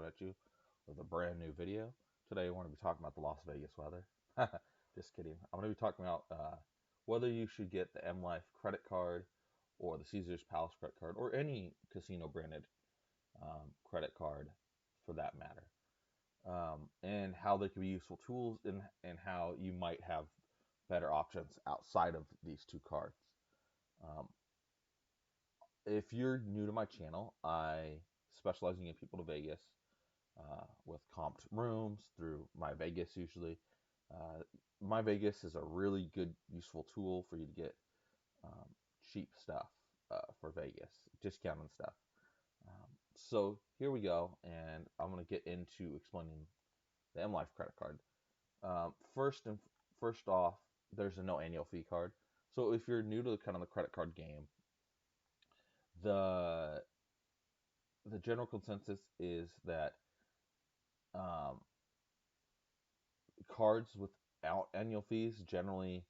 at you with a brand new video. Today, I want to be talking about the Las Vegas weather. Just kidding. I'm going to be talking about whether you should get the Mlife credit card or the Caesars Palace credit card or any casino branded credit card for that matter, and how they can be useful tools and how you might have better options outside of these two cards. Um, if you're new to my channel, I specialize in getting people to Vegas with comped rooms through myVegas usually. Uh, myVegas is a really good, useful tool for you to get um, cheap stuff for Vegas, discounted stuff. So here we go, and I'm going to get into explaining the MLife credit card. First off, there's a no annual fee card. So if you're new to the kind of the credit card game, the the general consensus is that um, cards without annual fees generally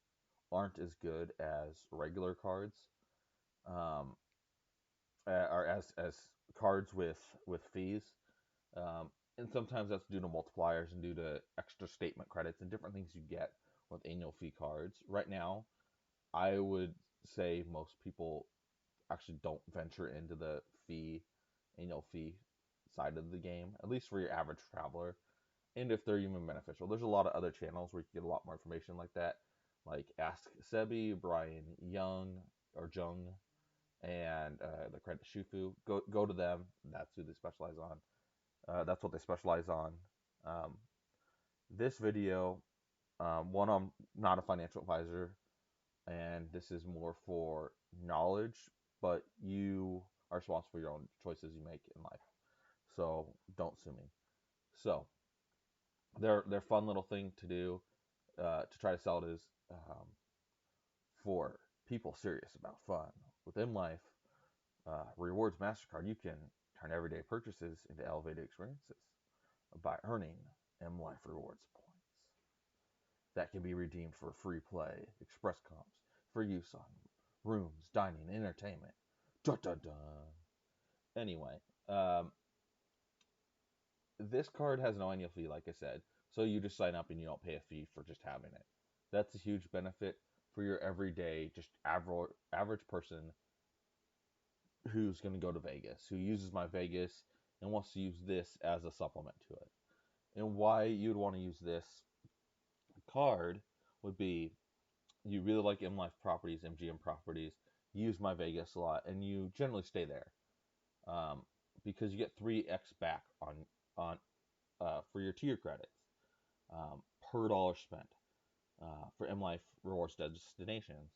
aren't as good as regular cards, um, or as cards with fees. And sometimes that's due to multipliers and due to extra statement credits and different things you get with annual fee cards. Right now, I would say most people actually don't venture into the annual fee side of the game, at least for your average traveler, and if they're even beneficial. There's a lot of other channels where you can get a lot more information like that, like Ask Sebi, Brian Young, or Jung, and the Credit Shufu. Go to them. That's who they specialize on. That's what they specialize on. Um, this video, one, I'm not a financial advisor, and this is more for knowledge, but you are responsible for your own choices you make in life. So don't sue me. So their fun little thing to do to try to sell it is for people serious about fun. With MLife Rewards MasterCard, you can turn everyday purchases into elevated experiences by earning MLife Rewards points that can be redeemed for free play, express comps, for use on rooms, dining, entertainment. Dun dun dun. Anyway, um, this card has no annual fee, like I said, so you just sign up and you don't pay a fee for just having it. That's a huge benefit for your everyday, just average person who's going to go to Vegas, who uses myVegas and wants to use this as a supplement to it. And why you'd want to use this card would be you really like MLife properties, MGM properties, you use myVegas a lot, and you generally stay there um, because you get 3x back on for your tier credits per dollar spent for MLife rewards destinations.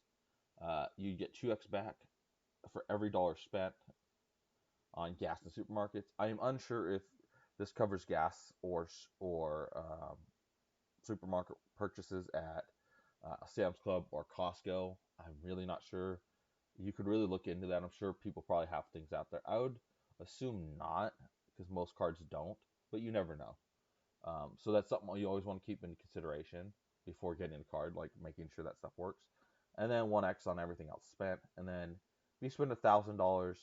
You get 2x back for every dollar spent on gas in supermarkets. I am unsure if this covers gas or supermarket purchases at Sam's Club or Costco. I'm really not sure. You could really look into that. I'm sure people probably have things out there. I would assume not, because most cards don't, but you never know. So that's something you always want to keep in consideration before getting a card, like making sure that stuff works. And then 1x on everything else spent. And then if you spend $1,000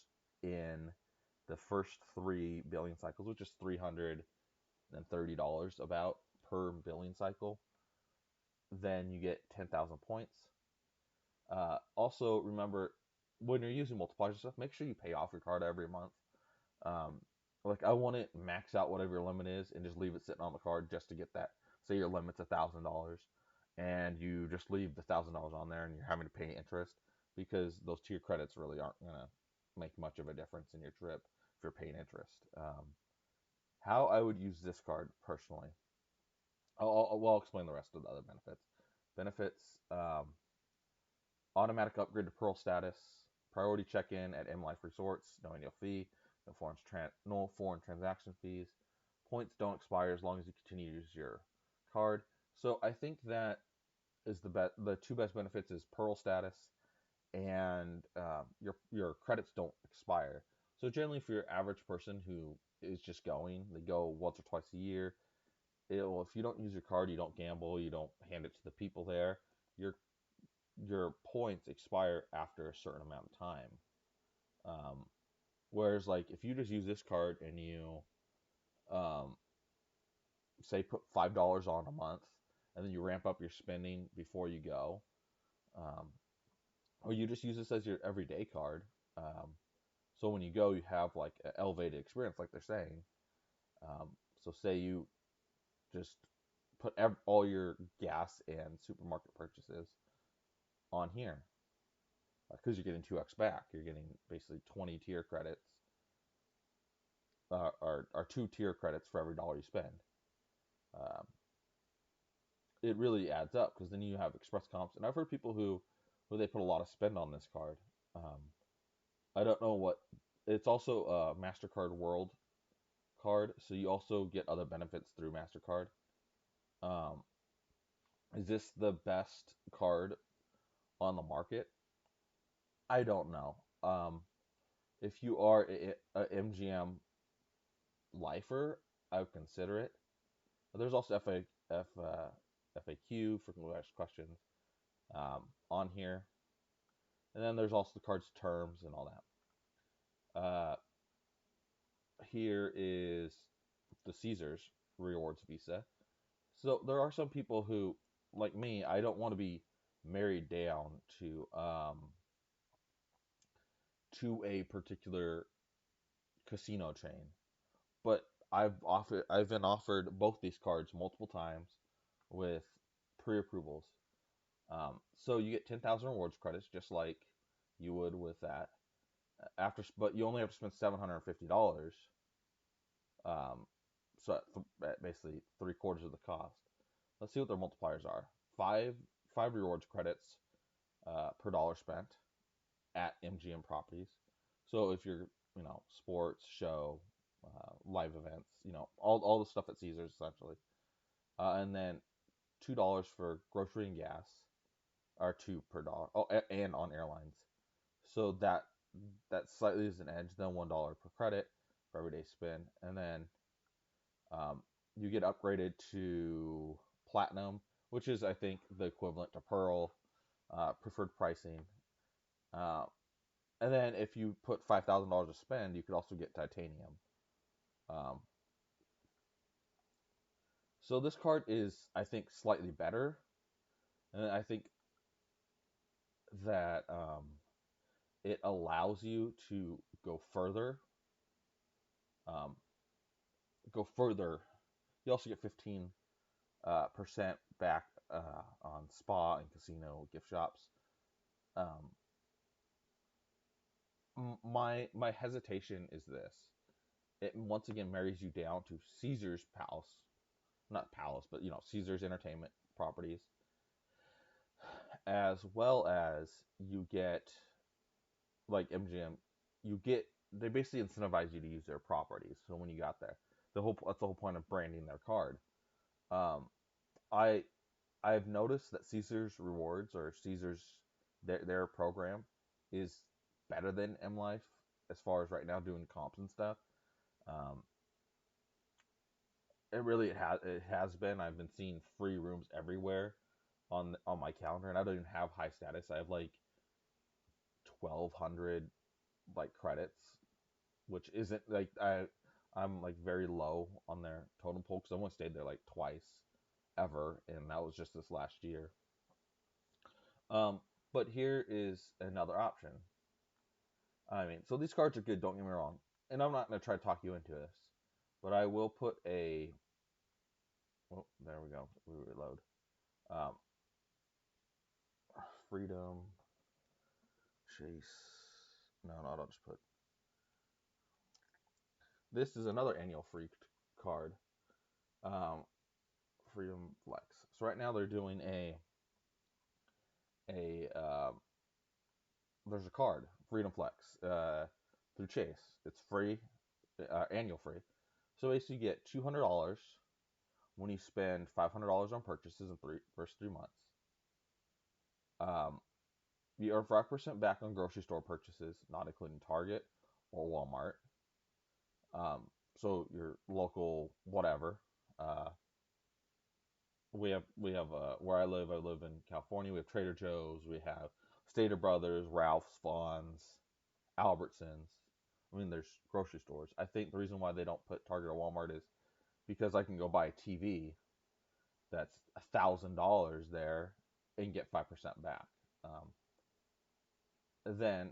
in the first 3 billing cycles, which is $330 about per billing cycle, then you get 10,000 points. Also, remember when you're using multipliers and stuff, make sure you pay off your card every month. Um, like I want it max out whatever your limit is and just leave it sitting on the card just to get that. Say your limit's $1,000 and you just leave the $1,000 on there and you're having to pay interest because those tier credits really aren't gonna make much of a difference in your trip if you're paying interest. How I would use this card personally, I'll explain the rest of the other benefits. Benefits, automatic upgrade to Pearl status, priority check-in at MLife Resorts, no annual fee, no foreign transaction fees. Points don't expire as long as you continue to use your card. So I think that is the two best benefits is Pearl status and your credits don't expire. So generally, for your average person who is just going, they go once or twice a year. If you don't use your card, you don't gamble, you don't hand it to the people there. Your your points expire after a certain amount of time. Whereas, like, if you just use this card and you say put $5 on a month, and then you ramp up your spending before you go, um, or you just use this as your everyday card. Um, so when you go, you have like an elevated experience, like they're saying. So say you just put all your gas and supermarket purchases on here because you're getting 2x back. You're getting basically 20 tier credits, or 2 tier credits for every dollar you spend. Um, it really adds up because then you have express comps, and I've heard people who they put a lot of spend on this card. Um, I don't know what. It's also a Mastercard World card, so you also get other benefits through Mastercard. Um, is this the best card on the market? I don't know. If you are a MGM lifer, I would consider it. There's also FAQ, frequently asked questions, on here, and then there's also the card's terms and all that. Here is the Caesars rewards visa. So there are some people who, like me, I don't want to be married down to a particular casino chain. But I've been offered both these cards multiple times with pre-approvals. So you get 10,000 rewards credits just like you would with that. But you only have to spend $750. Um, so at basically 3/4 of the cost. Let's see what their multipliers are. Five rewards credits per dollar spent at MGM properties. So if you're, sports, show, live events, all the stuff at Caesars essentially, and then $2 for grocery and gas, or two per dollar. Oh, and on airlines. So that slightly is an edge. Then $1 per credit for everyday spend, and then um, you get upgraded to platinum, which is I think the equivalent to pearl, preferred pricing. Uh, and then if you put $5,000 to spend, you could also get titanium. Um, so this card is, I think, slightly better, and I think that it allows you to go further. Um, go further. You also get 15% back on spa and casino gift shops. Um, my hesitation is this: it once again marries you down to Caesar's Palace, not Palace, but Caesar's Entertainment properties, as well as you get like MGM, they basically incentivize you to use their properties. So when you got there, that's the whole point of branding their card. Um, I I've noticed that Caesar's Rewards, or Caesar's their program, is better than MLife as far as right now doing comps and stuff. Um, it has been. I've been seeing free rooms everywhere on my calendar, and I don't even have high status. I have like 1,200 like credits, which isn't like I'm like very low on their totem pole because I only stayed there like twice ever, and that was just this last year. Um, but here is another option. I mean, so these cards are good. Don't get me wrong, and I'm not gonna try to talk you into this, but I will put a. Oh, there we go. We reload. Um, Freedom, Chase. No, no, I'll just put. This is another annual free card. Um, Freedom Flex. So right now they're doing a there's a card, Freedom Flex, through Chase. It's free, annual free. So basically, you get $200 when you spend $500 on purchases in first 3 months. Um, you earn 5% back on grocery store purchases, not including Target or Walmart. Um, so your local whatever. Uh, we have where I live in California. We have Trader Joe's. We have Stater Brothers, Ralph's, Vaughn's, Albertsons. I mean, there's grocery stores. I think the reason why they don't put Target or Walmart is because I can go buy a TV that's $1,000 there and get 5% back. Um, then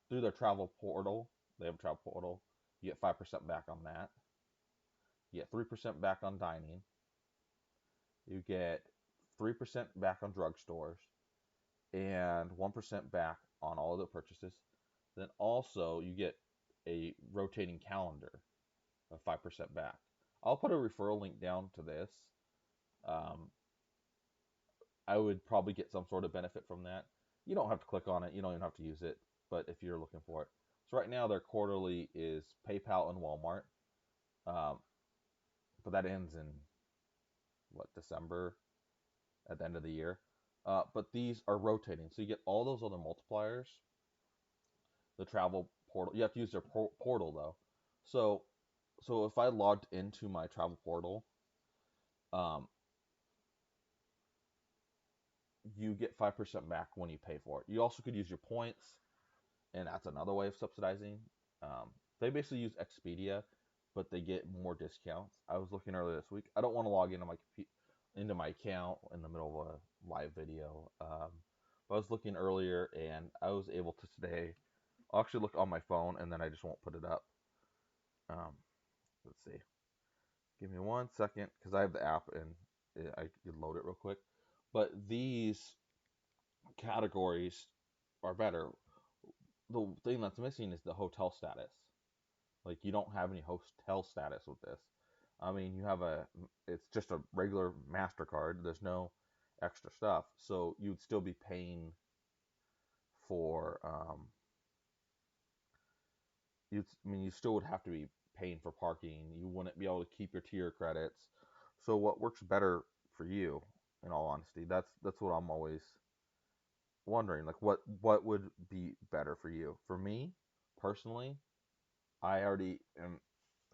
through their travel portal, they have a travel portal. You get 5% back on that. You get 3% back on dining. You get 3% back on drugstores and 1% back on all other purchases. Then also you get a rotating calendar of 5% back. I'll put a referral link down to this. Um, I would probably get some sort of benefit from that. You don't have to click on it. You don't even have to use it. But if you're looking for it, so right now their quarterly is PayPal and Walmart. Um, but that ends in what, December, at the end of the year. But these are rotating, so you get all those other multipliers. The travel portal, you have to use their portal though. So if I logged into my travel portal, um, you get 5% back when you pay for it. You also could use your points, and that's another way of subsidizing. They basically use Expedia, but they get more discounts. I was looking earlier this week. I don't want to log into my account in the middle of a live video. But I was looking earlier, and I was able to today. I'll actually look on my phone, and then I just won't put it up. Um, let's see. Give me 1 second, because I have the app, and I can load it real quick. But these categories are better. The thing that's missing is the hotel status. Like, you don't have any hotel status with this. I mean, it's just a regular MasterCard. There's no extra stuff. So you'd still be paying for, you still would have to be paying for parking. You wouldn't be able to keep your tier credits. So what works better for you, in all honesty? That's what I'm always wondering. Like, what would be better for you? For me, personally, I already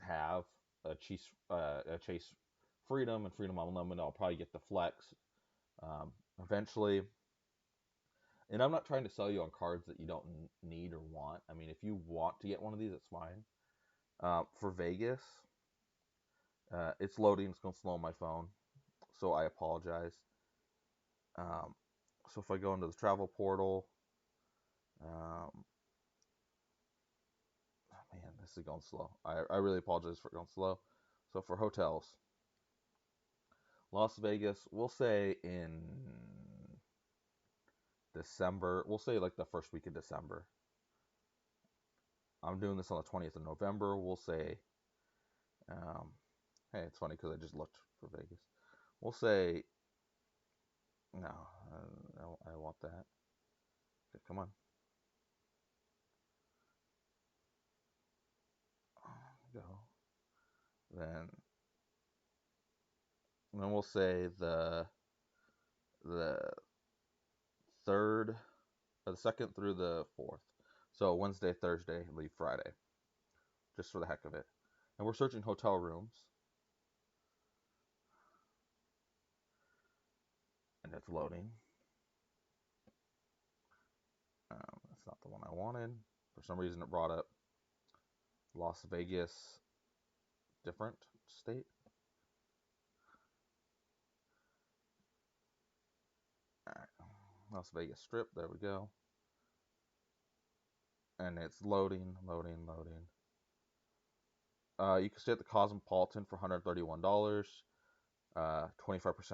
have a Chase Freedom and Freedom Unlimited. I'll probably get the Flex eventually. And I'm not trying to sell you on cards that you don't need or want. I mean, if you want to get one of these, it's fine. For Vegas, it's loading. It's going to slow my phone, so I apologize. Um, so if I go into the travel portal, um, man, this is going slow. I really apologize for going slow. So for hotels, Las Vegas, we'll say in December. We'll say like the first week of December. I'm doing this on the 20th of November. We'll say, um, hey, it's funny because I just looked for Vegas. We'll say, no, I want that. Okay, come on. Go. Then, then we'll say the third, or the second through the fourth. So Wednesday, Thursday, leave Friday, just for the heck of it. And we're searching hotel rooms, and it's loading. That's not the one I wanted. For some reason, it brought up Las Vegas, different state. All right. Las Vegas Strip. There we go. And it's loading. You can stay at the Cosmopolitan for $131, 25%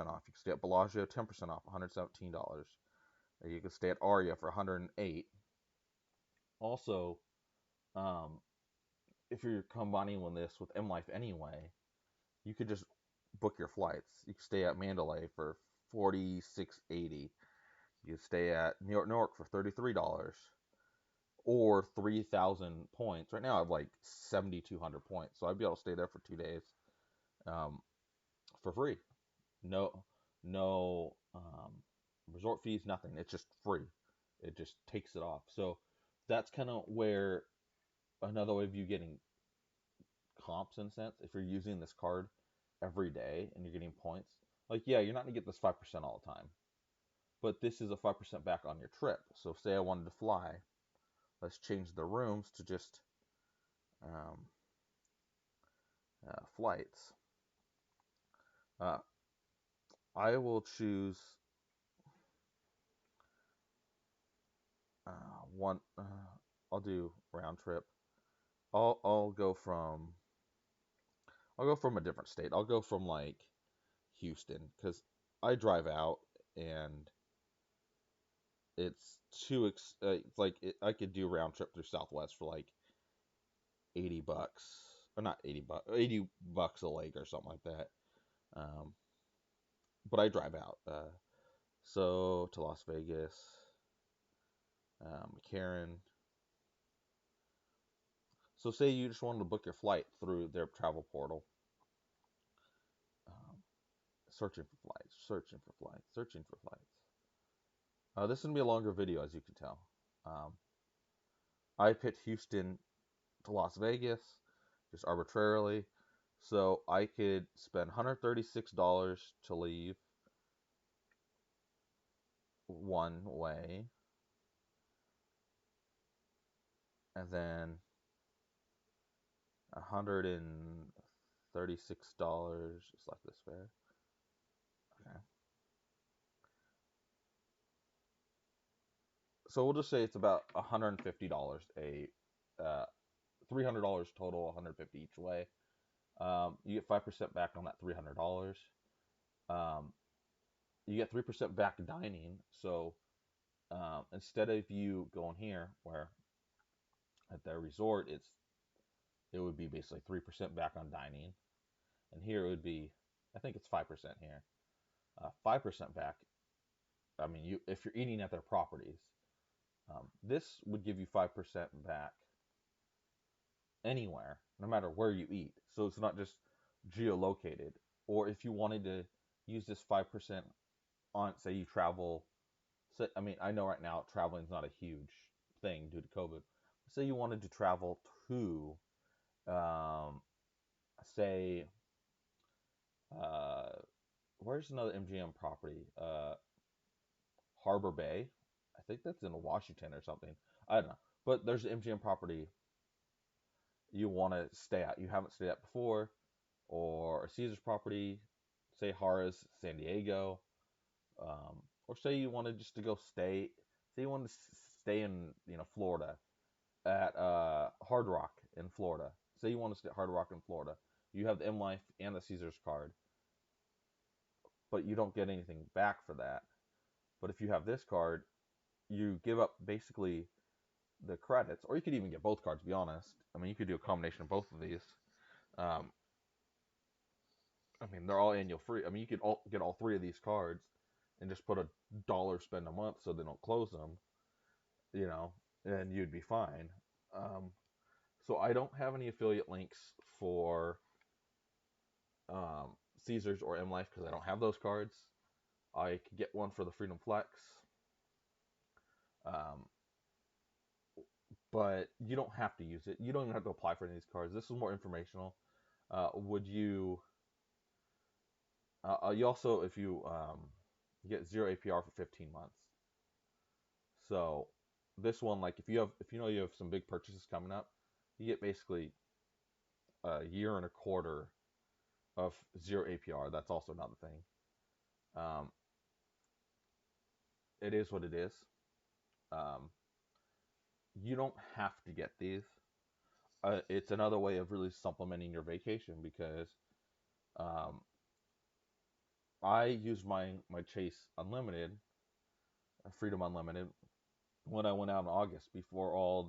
off. You can stay at Bellagio, 10% off, $117. You can stay at Aria for $108. Also, um, if you're combining with this with Mlife anyway, you could just book your flights. You can stay at Mandalay for $46.80. You can stay at New York for $33. Or 3,000 points. Right now I have like 7,200 points, so I'd be able to stay there for 2 days, um, for free. No resort fees, nothing. It's just free. It just takes it off. So that's kind of where another way of you getting comps, in a sense. If you're using this card every day and you're getting points, like, yeah, you're not gonna get this 5% all the time, but this is a 5% back on your trip. So say I wanted to fly, let's change the rooms to just um, flights, uh, I will choose one. I'll do round trip. I'll go from a different state. I'll go from like Houston because I drive out and it's it's like I could do round trip through Southwest for like $80, or not $80, $80 a leg or something like that. Um, but I drive out. So to Las Vegas, McCarran. So say you just wanted to book your flight through their travel portal. Um, searching for flights, searching for flights, searching for flights. This is gonna be a longer video, as you can tell. Um, I picked Houston to Las Vegas just arbitrarily, so I could spend $136 to leave one way, and then $136 just like this fare. Okay. So we'll just say it's about $150 $300 total, 150 each way. You get 5% back on that $300. Um, you get 3% back dining. So instead of you going here, where at their resort, it would be basically 3% back on dining, and here it would be, I think it's 5% here, 5% back. I mean, you if you're eating at their properties, this would give you 5% back anywhere, no matter where you eat. So it's not just geolocated. Or if you wanted to use this 5% on, say you travel, say, I mean, I know right now traveling is not a huge thing due to COVID. Say you wanted to travel to, um, say, uh, where's another MGM property? Harbor Bay. I think that's in Washington or something. I don't know. But there's an MGM property you want to stay at. You haven't stayed at before, or a Caesars property, say Harrah's, San Diego, or say you wanted just to go stay. Say you wanted to stay in Florida at Hard Rock in Florida. Say you want to stay at Hard Rock in Florida. You have the Mlife and the Caesars card, but you don't get anything back for that. But if you have this card, you give up basically the credits, or you could even get both cards. To be honest, I mean, you could do a combination of both of these. Um, I mean, they're all annual free. I mean, you could get all three of these cards and just put $1 spend a month so they don't close them, you know, and you'd be fine. Um, so I don't have any affiliate links for Caesars or MLife because I don't have those cards. I could get one for the Freedom Flex, um, but you don't have to use it. You don't even have to apply for any of these cards. This is more informational. Would you? You also, if you get 0 APR for 15 months. So this one, like if you know you have some big purchases coming up, you get basically a year and a quarter of 0 APR. That's also another thing. Um, it is what it is. Um, you don't have to get these. It's another way of really supplementing your vacation because um, I used my Chase Unlimited, Freedom Unlimited, when I went out in August before all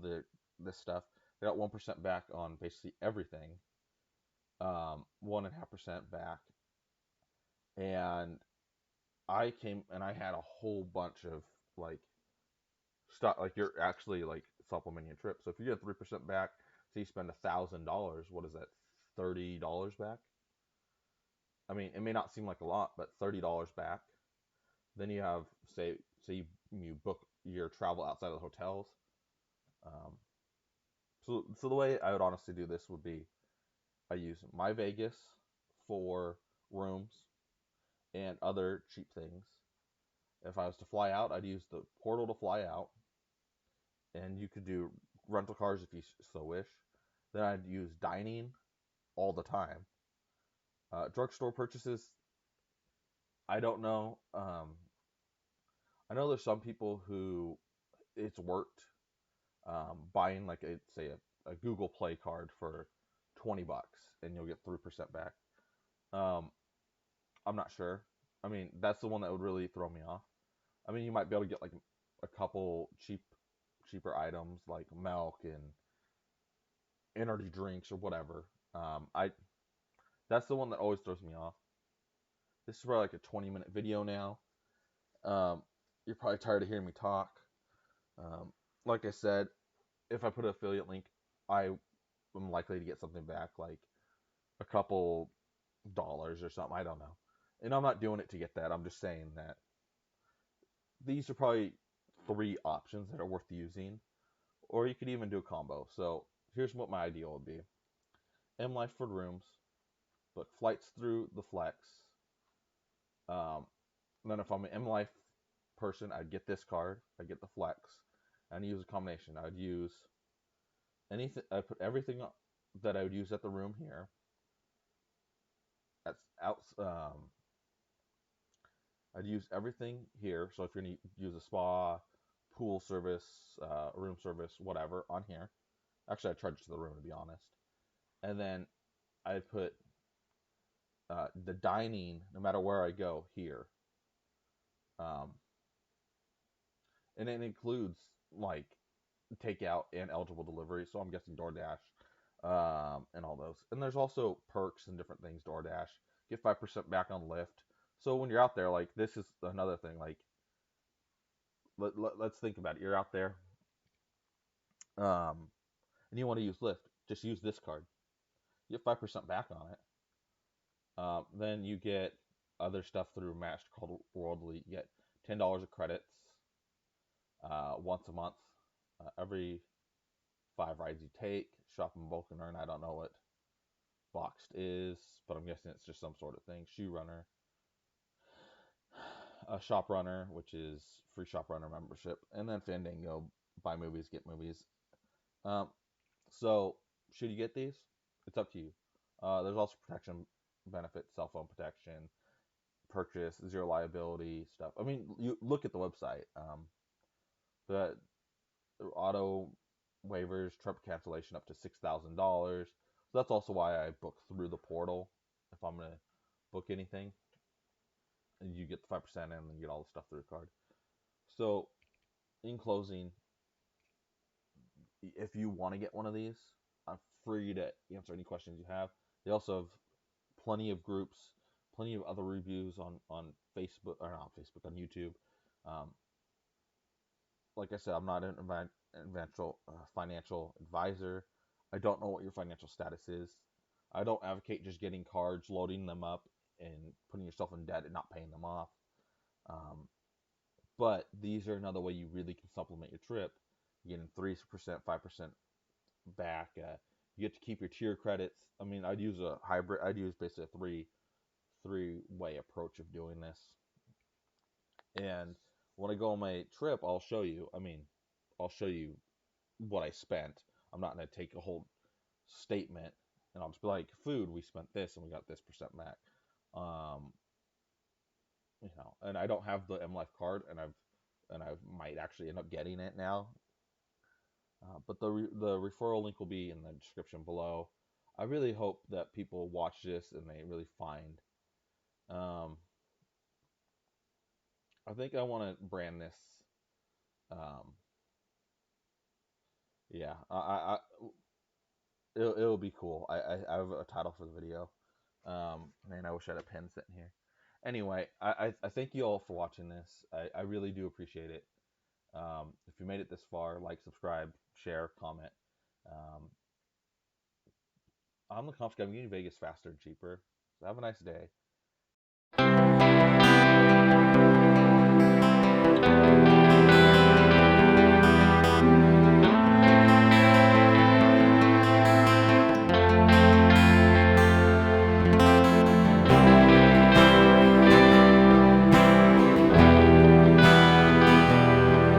this stuff. They got 1% back on basically everything. 1.5% back, and I came and I had a whole bunch of like stuff. Like you're actually like supplementing your trip. So if you get 3% back, so you spend $1,000, what is that? $30 back. I mean, it may not seem like a lot, but $30 back. Then you have you book your travel outside of the hotels. Um, so the way I would honestly do this would be I use myVegas for rooms and other cheap things. If I was to fly out, I'd use the portal to fly out, and you could do rental cars if you so wish. Then I'd use dining all the time. Drugstore purchases, I don't know. I know there's some people who it's worked buying like a say a Google Play card for $20 and you'll get 3% back. Um, I'm not sure. I mean, that's the one that would really throw me off. I mean, you might be able to get like a couple cheaper items like milk and energy drinks or whatever. I That's the one that always throws me off. This is probably like a 20-minute video now. Um, you're probably tired of hearing me talk. Um, like I said, if I put an affiliate link, I am likely to get something back, like a couple dollars or something. I don't know. And I'm not doing it to get that. I'm just saying that these are probably three options that are worth using, or you could even do a combo. So here's what my ideal would be: Mlife for rooms, but flights through the Flex. Then if I'm an Mlife person, I'd get this card. I'd get the Flex, and use a combination. I'd use anything. I put everything that I would use at the room here. That's out. I'd use everything here. So if you're gonna use a spa, pool service, room service, whatever on here. Actually, I charge to the room to be honest. And then I put the dining, no matter where I go, here. Um, and it includes like takeout and eligible delivery. So I'm guessing DoorDash and all those. And there's also perks and different things. DoorDash get 5% back on Lyft. So when you're out there, like this is another thing. Like let's think about it. You're out there, and you want to use Lyft. Just use this card. You get 5% back on it. Then you get other stuff through MasterCard Worldly. You get $10 of credits once a month. Every 5 rides you take, shop in bulk and earn. I don't know what Boxed is, but I'm guessing it's just some sort of thing. Shoe Runner, Shop Runner, which is free Shop Runner membership, and then Fandango, buy movies, get movies. Um, so should you get these? It's up to you. There's also protection benefits, cell phone protection, purchase, zero liability stuff. I mean, you look at the website. The auto waivers, trip cancellation up to $6,000. So that's also why I book through the portal if I'm gonna book anything. And you get the 5% and then you get all the stuff through the card. So in closing, if you want to get one of these, I'm free to answer any questions you have. They also have plenty of groups, plenty of other reviews on Facebook, or not Facebook, on YouTube. Um, like I said, I'm not an financial advisor. I don't know what your financial status is. I don't advocate just getting cards, loading them up, and putting yourself in debt and not paying them off. Um, but these are another way you really can supplement your trip. You're getting 3%, 5% back. You get to keep your tier credits. I mean, I'd use a hybrid. I'd use basically a three-way approach of doing this. And when I go on my trip, I'll show you. I mean, I'll show you what I spent. I'm not going to take a whole statement and I'll just be like, food, we spent this and we got this percent back. Um, and I don't have the MLife card, and I might actually end up getting it now. But the referral link will be in the description below. I really hope that people watch this and they really find. Um, I think I want to brand this. Um, yeah, it'll be cool. I have a title for the video. Man, I wish I had a pen sitting here. Anyway, I thank you all for watching this. I really do appreciate it. If you made it this far, like, subscribe, share, comment. I'm the Comps Guy. I'm getting Vegas faster and cheaper. So have a nice day.